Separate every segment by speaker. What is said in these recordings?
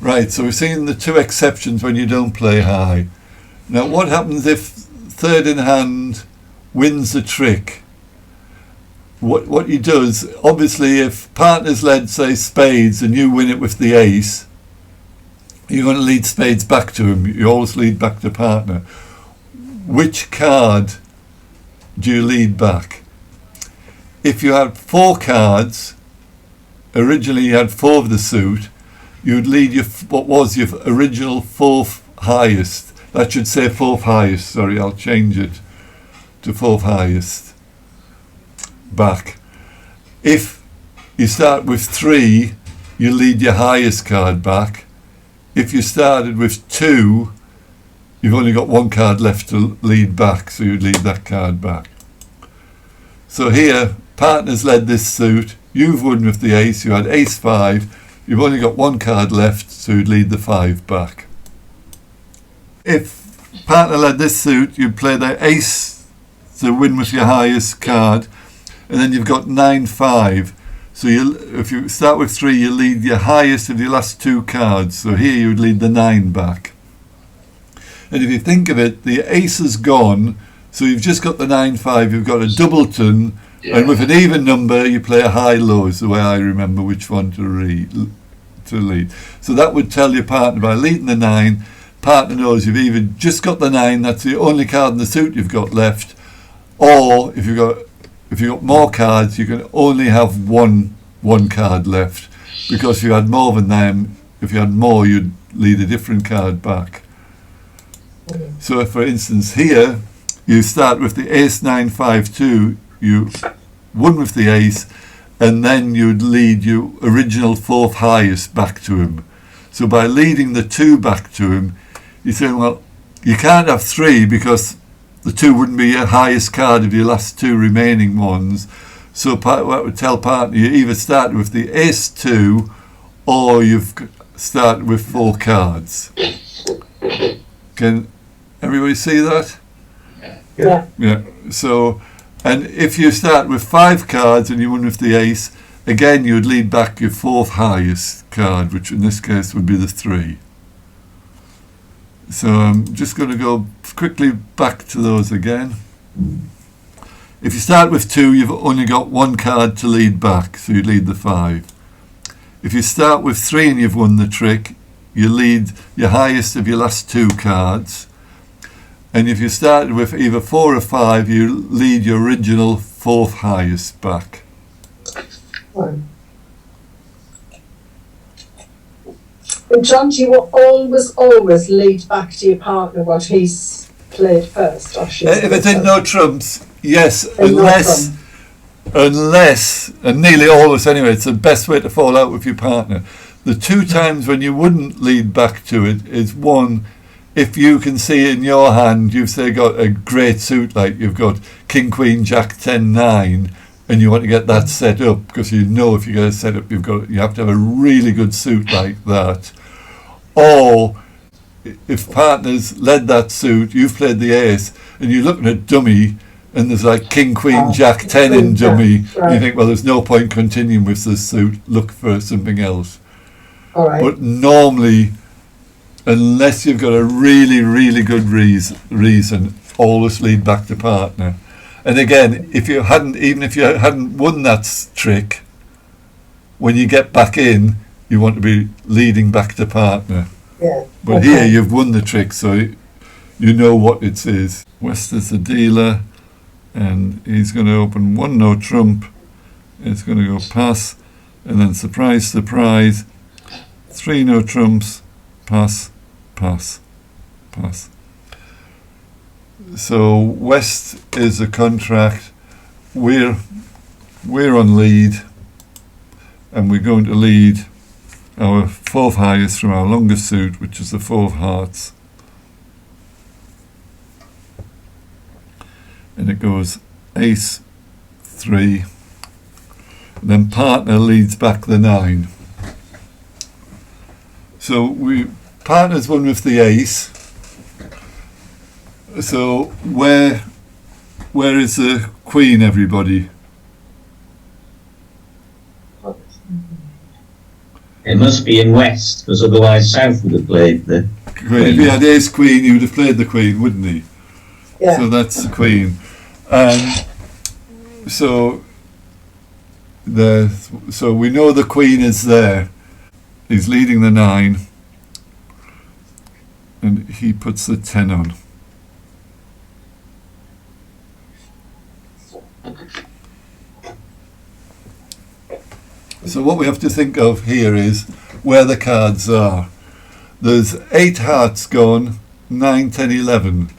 Speaker 1: Right, so we've seen the two exceptions when you don't play high. Now what happens if third in hand wins the trick? What he does, obviously if partner's led, say, spades, and you win it with the ace, you're going to lead spades back to him. You always lead back to partner. Which card do you lead back? If you had 4 cards, originally you had 4 of the suit, you'd lead what was your original 4th highest. That should say 4th highest, sorry, I'll change it to 4th highest back. If you start with 3, you lead your highest card back. If you started with 2, you've only got 1 card left to lead back, so you'd lead that card back. So here, partner's led this suit, you've won with the ace, you had ace 5, you've only got 1 card left, so you'd lead the 5 back. If partner led this suit, you'd play the ace to win with your highest card, and then you've got 9-5. So if you start with 3, you lead your highest of your last 2 cards. So here you would lead the 9 back. And if you think of it, the ace is gone, so you've just got the 9-5, you've got a doubleton, and with an even number you play a high-low, is the way I remember which one to lead. So that would tell your partner, by leading the 9, partner knows you've either just got the 9, that's the only card in the suit you've got left, or if you've got more cards, you can only have one card left, because if you had more than them, if you had more, you'd lead a different card back. So if, for instance, here you start with the ace 9-5-2, you won with the ace, and then you'd lead your original 4th highest back to him. So by leading the 2 back to him, you're saying, well, you can't have 3 because the 2 wouldn't be your highest card of your last 2 remaining ones. So what would tell partner, you either start with the ace 2 or you've started with 4 cards. Can everybody see that? Yeah. So, and if you start with 5 cards and you win with the ace, again you'd lead back your 4th highest card, which in this case would be the 3. So I'm just going to go quickly back to those again. If you start with 2, you've only got 1 card to lead back, so you lead the 5. If you start with 3 and you've won the trick, you lead your highest of your last 2 cards. And if you started with either 4 or 5, you lead your original 4th highest back.
Speaker 2: And John, you will always lead back to your partner what he's played first.
Speaker 1: If it's in no trumps, yes, unless, and nearly always anyway, it's the best way to fall out with your partner. The 2 times when you wouldn't lead back to it is, 1, if you can see in your hand, you've say got a great suit, like you've got King, Queen, Jack, 10, 9, and you want to get that set up, because you know if you get it set up, you have to have a really good suit like that. Or if partners led that suit, you've played the ace, and you're looking at dummy, and there's like King, Queen, Jack, 10 in dummy, you think, well, there's no point continuing with this suit, look for something else.
Speaker 2: All right.
Speaker 1: But normally, unless you've got a really, really good reason, always lead back to partner. And again, even if you hadn't won that trick, when you get back in, you want to be leading back to partner.
Speaker 2: Yeah.
Speaker 1: But here you've won the trick, so you know what it is. West is the dealer, and he's going to open 1 no trump. It's going to go pass, and then surprise, surprise, 3 no trumps, pass, pass, pass. So West is a contract. We're on lead, and we're going to lead our 4th highest from our longest suit, which is the 4 of hearts. And it goes ace 3. And then partner leads back the 9. So partner's won with the ace. So where is the queen, everybody?
Speaker 3: In must be in West, because otherwise South would have played the
Speaker 1: Queen. If he had ace queen, he would have played the queen, wouldn't he?
Speaker 2: Yeah.
Speaker 1: So that's the queen. And so we know the queen is there. He's leading the 9. And he puts the 10 on. So what we have to think of here is where the cards are. There's 8 hearts gone, 9, 10, 11.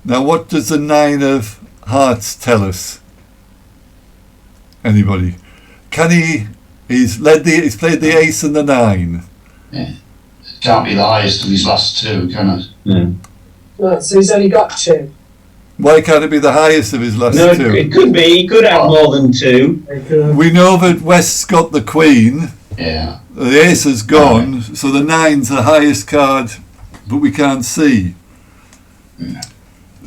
Speaker 1: Now what does the 9 of hearts tell us? Anybody? He's played the ace and the 9.
Speaker 4: Yeah. It can't be the highest of his last 2, can it?
Speaker 3: Yeah.
Speaker 2: Right, so he's only got 2.
Speaker 1: Why can't it be the highest of his last
Speaker 3: No,
Speaker 1: 2?
Speaker 3: it could be. He could have more than 2.
Speaker 1: We know that West's got the queen.
Speaker 4: Yeah.
Speaker 1: The ace has gone, so the 9's the highest card, but we can't see.
Speaker 4: Yeah.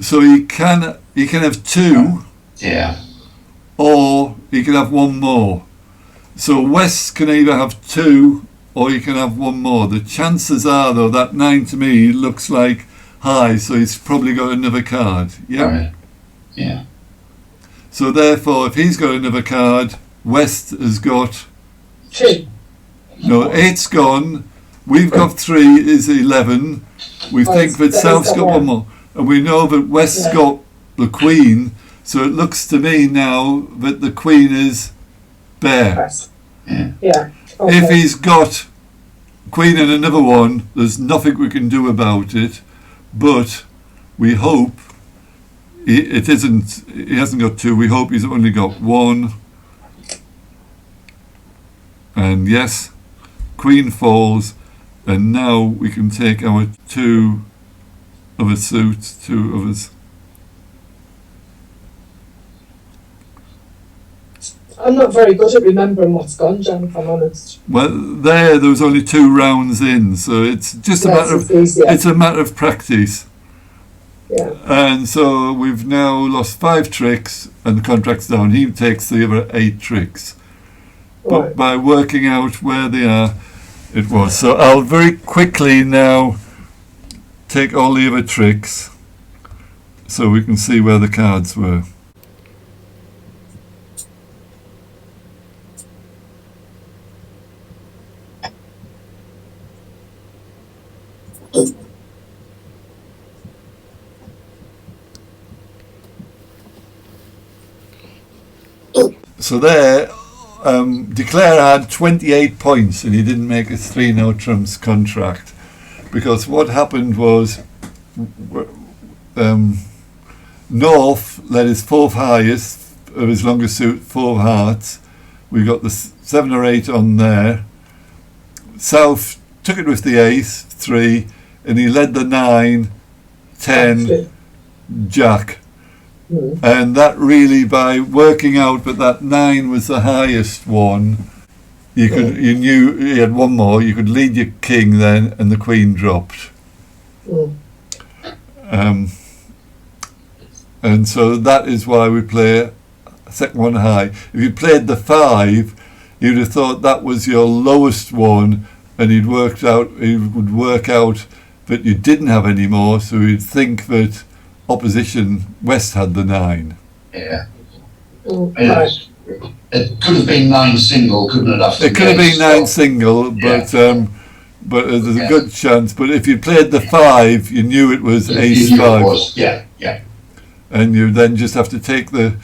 Speaker 1: So he can have 2,
Speaker 4: Yeah.
Speaker 1: or he can have 1 more. So West can either have 2, or he can have 1 more. The chances are, though, that 9 to me looks like high, so he's probably got another card. Yeah.
Speaker 4: Right. Yeah.
Speaker 1: So therefore, if he's got another card, West has got
Speaker 2: 2.
Speaker 1: no 8's gone. We've got 3 is 11. We think that South's got 1 more, and we know that West's got the queen. So it looks to me now that the queen is bare.
Speaker 4: Yeah.
Speaker 2: Yeah. Okay.
Speaker 1: If he's got queen and another 1, there's nothing we can do about it. But we hope he hasn't got 2. We hope he's only got 1. And yes, queen falls, and now we can take our 2 of a suit, 2 of us.
Speaker 2: I'm not very good at remembering what's gone, Jan, if I'm honest.
Speaker 1: Well, there was only 2 rounds in, so it's just a matter of it's a matter of practice.
Speaker 2: Yeah.
Speaker 1: And so we've now lost 5 tricks, and the contract's down. He takes the other 8 tricks, but
Speaker 2: Right.
Speaker 1: by working out where they are, it was. So I'll very quickly now take all the other tricks, so we can see where the cards were. So there, Declare had 28 points and he didn't make a 3 no trumps contract, because what happened was North led his 4th highest of his longest suit, 4 hearts. We got the 7 or 8 on there. South took it with the ace, 3, and he led the 9, 10, Jack. And that really, by working out that that 9 was the highest one, you knew you had 1 more. You could lead your king then, and the queen dropped. And so that is why we play a second one high. If you played the 5, you'd have thought that was your lowest one, and he would work out that you didn't have any more, so he'd think that opposition West had the 9.
Speaker 4: Yeah.
Speaker 2: Right.
Speaker 4: It could have been 9 single, couldn't it? After
Speaker 1: It could have
Speaker 4: the
Speaker 1: been
Speaker 4: ace,
Speaker 1: 9
Speaker 4: so-
Speaker 1: single, but there's a good chance. But if you played the 5, you knew it was
Speaker 4: You
Speaker 1: ace
Speaker 4: knew it
Speaker 1: 5,
Speaker 4: was. Yeah.
Speaker 1: and you then just have to take the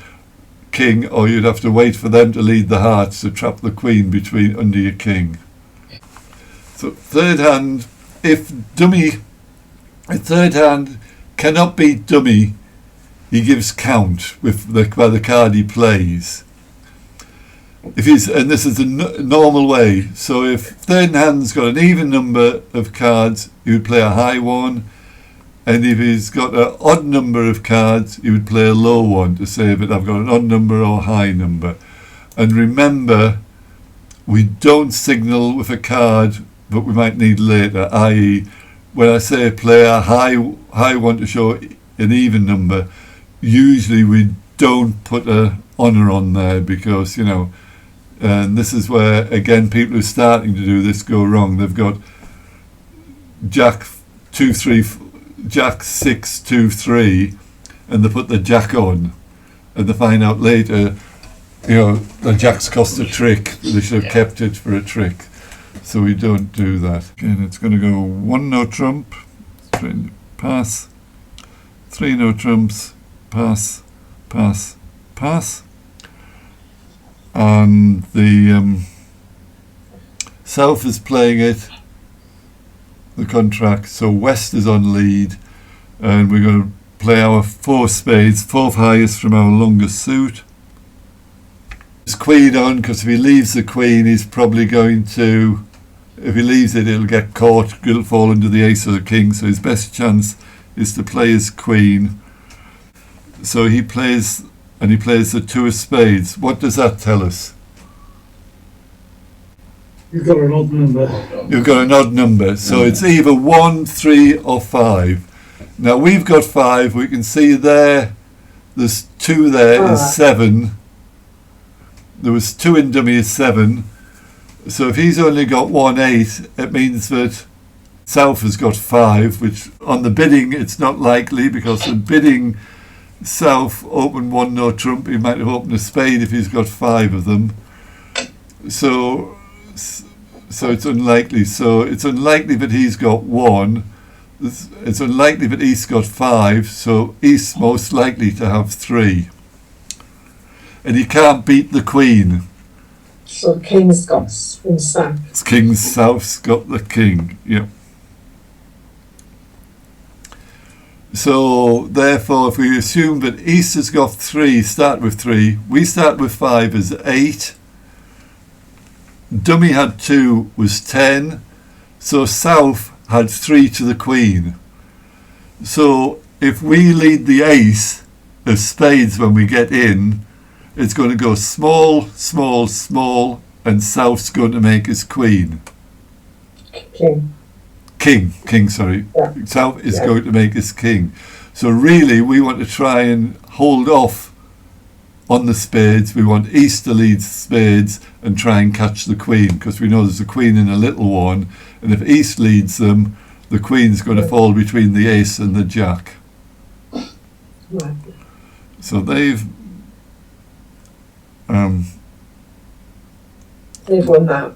Speaker 1: king, or you'd have to wait for them to lead the hearts to trap the queen between under your king. So third hand, if dummy, a third hand cannot be dummy, he gives count by the card he plays. If he's, and this is the normal way, so if third hand's got an even number of cards, he would play a high one, and if he's got an odd number of cards, he would play a low one to say that I've got an odd number or high number. And remember, we don't signal with a card that we might need later, i.e. when I say play a high one to show an even number, usually we don't put a honour on there, because And this is where, again, people who are starting to do this go wrong. They've got Jack 2-3, Jack 6-2-3, and they put the Jack on, and they find out later, the Jack's cost a trick. They should have kept it for a trick. So we don't do that. Again, it's going to go 1 no trump, pass, 3 no trumps, pass, pass, pass. And the South is playing it, the contract, so West is on lead, and we're going to play our 4 spades, 4th highest from our longest suit. His queen on, because if he leaves the queen, he's probably going to, if he leaves it, it'll get caught, it'll fall under the ace or the king, so his best chance is to play his queen. So he plays, and he plays the 2 of spades. What does that tell us?
Speaker 5: You've got an odd number.
Speaker 1: You've got an odd number, so it's either 1, 3 or 5. Now we've got 5, we can see there's 2 there is 7. There was 2 in dummy is 7. So if he's only got 1 8, it means that South has got 5, which on the bidding it's not likely, because the bidding South opened 1 no trump, he might have opened a spade if he's got 5 of them. So it's unlikely. So it's unlikely that he's got 1. It's unlikely that East got 5, so East's most likely to have 3. And he can't beat the queen.
Speaker 2: So King's got in South.
Speaker 1: King South's got the king, yeah. So therefore, if we assume that East has got 3, start with 3, we start with 5 as 8. Dummy had 2 was 10. So South had 3 to the queen. So if we lead the ace of spades when we get in, it's going to go small, small, small, and South's going to make his queen. King, sorry.
Speaker 2: Yeah.
Speaker 1: South is going to make his king. So really, we want to try and hold off on the spades. We want East to lead spades and try and catch the queen, because we know there's a queen in a little one, and if East leads them, the queen's going to fall between the ace and the jack.
Speaker 2: Right.
Speaker 1: So they've
Speaker 2: won that.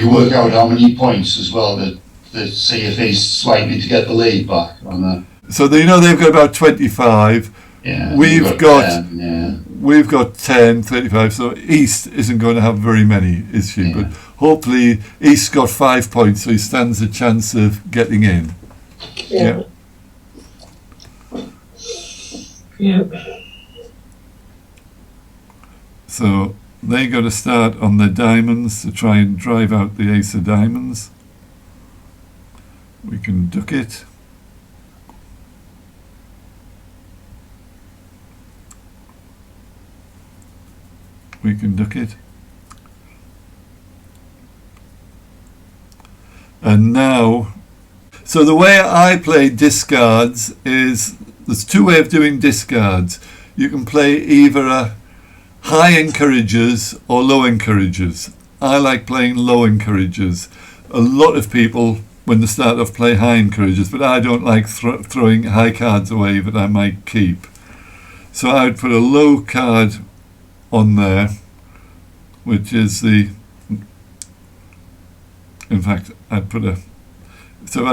Speaker 4: You work out how many points as well that see if he's likely to get the lead back on that.
Speaker 1: So they've got about 25.
Speaker 4: Yeah,
Speaker 1: We've got
Speaker 4: 10, yeah.
Speaker 1: We've got 10, 35, so East isn't going to have very many, is she?
Speaker 4: Yeah.
Speaker 1: But hopefully East got 5 points, so he stands a chance of getting in.
Speaker 2: Yeah. Yeah.
Speaker 1: So they got to start on their diamonds to try and drive out the ace of diamonds. We can duck it. We can duck it. And now, so the way I play discards is, there's 2 ways of doing discards. You can play either a high encouragers or low encouragers. I like playing low encouragers. A lot of people, when they start off, play high encouragers, but I don't like throwing high cards away that I might keep. So I would put a low card on there, which is the, in fact, I'd put a, so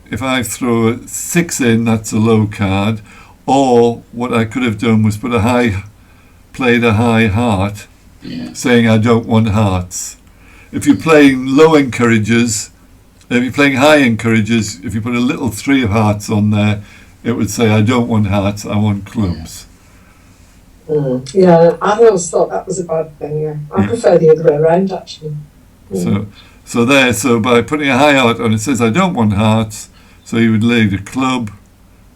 Speaker 1: if I throw a 6 in, that's a low card. Or what I could have done was played a high heart, saying I don't want hearts. If you're playing low encouragers, if you're playing high encouragers, if you put a little 3 of hearts on there, it would say I don't want hearts, I want clubs.
Speaker 2: Yeah, I always thought that was a bad thing. Yeah, I prefer the other way around actually.
Speaker 1: So by putting a high heart on, it says I don't want hearts, so you would lay the club,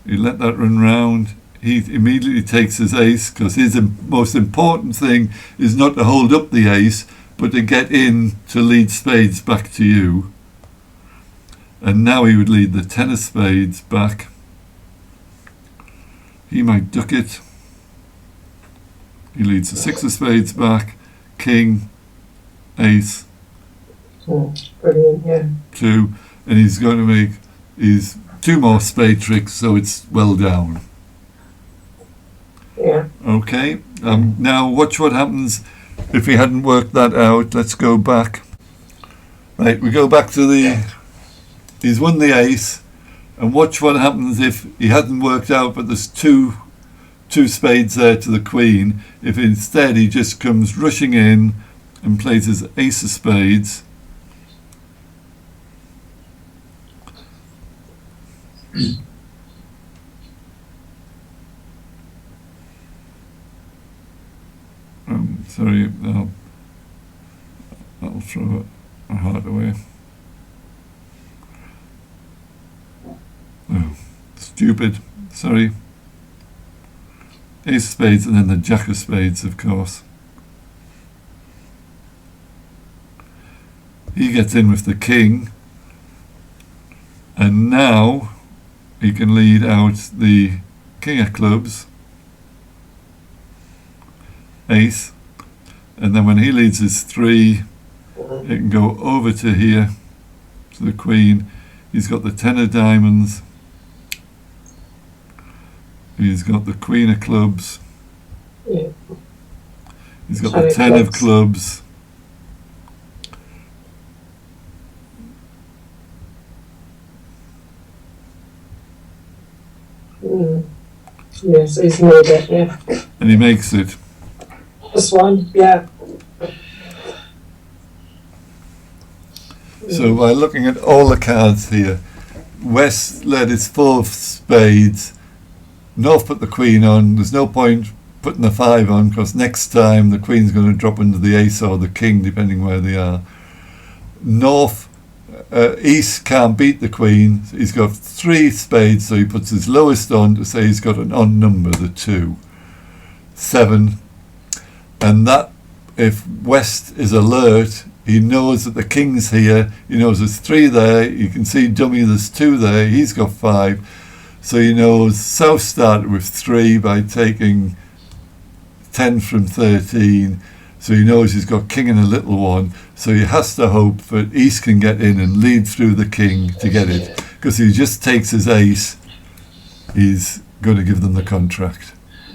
Speaker 1: you let that run round, he immediately takes his ace, because his most important thing is not to hold up the ace, but to get in to lead spades back to you. And now he would lead the 10 of spades back. He might duck it. He leads the 6 of spades back, king, ace,
Speaker 2: Brilliant, yeah.
Speaker 1: 2, and he's going to make his 2 more spade tricks, so it's well down.
Speaker 2: Yeah.
Speaker 1: Okay, now watch what happens if he hadn't worked that out. Let's go back. Right, we go back to he's won the ace, and watch what happens if he hadn't worked out, but there's two spades there to the queen. If instead he just comes rushing in and plays his ace of spades. Sorry, I'll throw a heart away. Oh, stupid. Sorry. Ace of spades and then the jack of spades, of course. He gets in with the king, and now he can lead out the king of clubs, ace, and then when he leads his 3, it can go over to here to the queen. He's got the 10 of diamonds, he's got the queen of clubs,
Speaker 2: Yeah.
Speaker 1: he's got the 10 of clubs,
Speaker 2: Yeah, so he's made it, yeah.
Speaker 1: and he makes it.
Speaker 2: This one, yeah.
Speaker 1: So by looking at all the cards here, West led his 4 of spades, North put the queen on. There's no point putting the 5 on because next time the queen's going to drop into the ace or the king depending where they are. East can't beat the queen. He's got 3 spades, so he puts his lowest on to say he's got an odd number, the 2. 7. And that, if West is alert, he knows that the king's here, he knows there's 3 there, you can see dummy there's 2 there, he's got 5. So he knows South started with 3 by taking 10 from 13. So he knows he's got king and a little one, so he has to hope that East can get in and lead through the king to get it, because if he just takes his ace, he's going to give them the contract.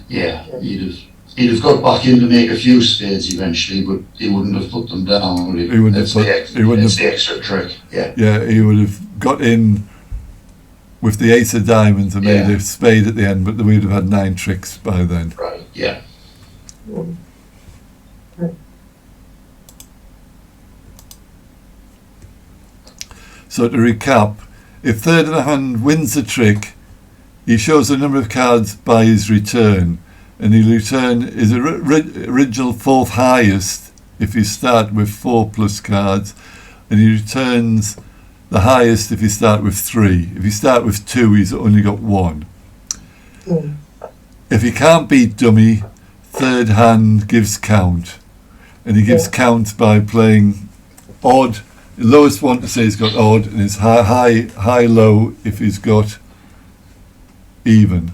Speaker 4: Yeah, he'd have got back in to make a few spades eventually, but he wouldn't have put them down, would he?
Speaker 1: He wouldn't have
Speaker 4: That's the extra trick, yeah.
Speaker 1: Yeah, he would have got in with the ace of diamonds and made a spade at the end, but we'd have had 9 tricks by then.
Speaker 4: Right, yeah.
Speaker 1: So to recap, if third in the hand wins the trick, he shows the number of cards by his return, and he'll return his original 4th highest if you start with 4 plus cards, and he returns the highest if you start with 3. If you start with 2, he's only got 1. If he can't beat dummy, third hand gives count, and he gives count by playing odd. The lowest one to say he's got odd, and his high low if he's got even.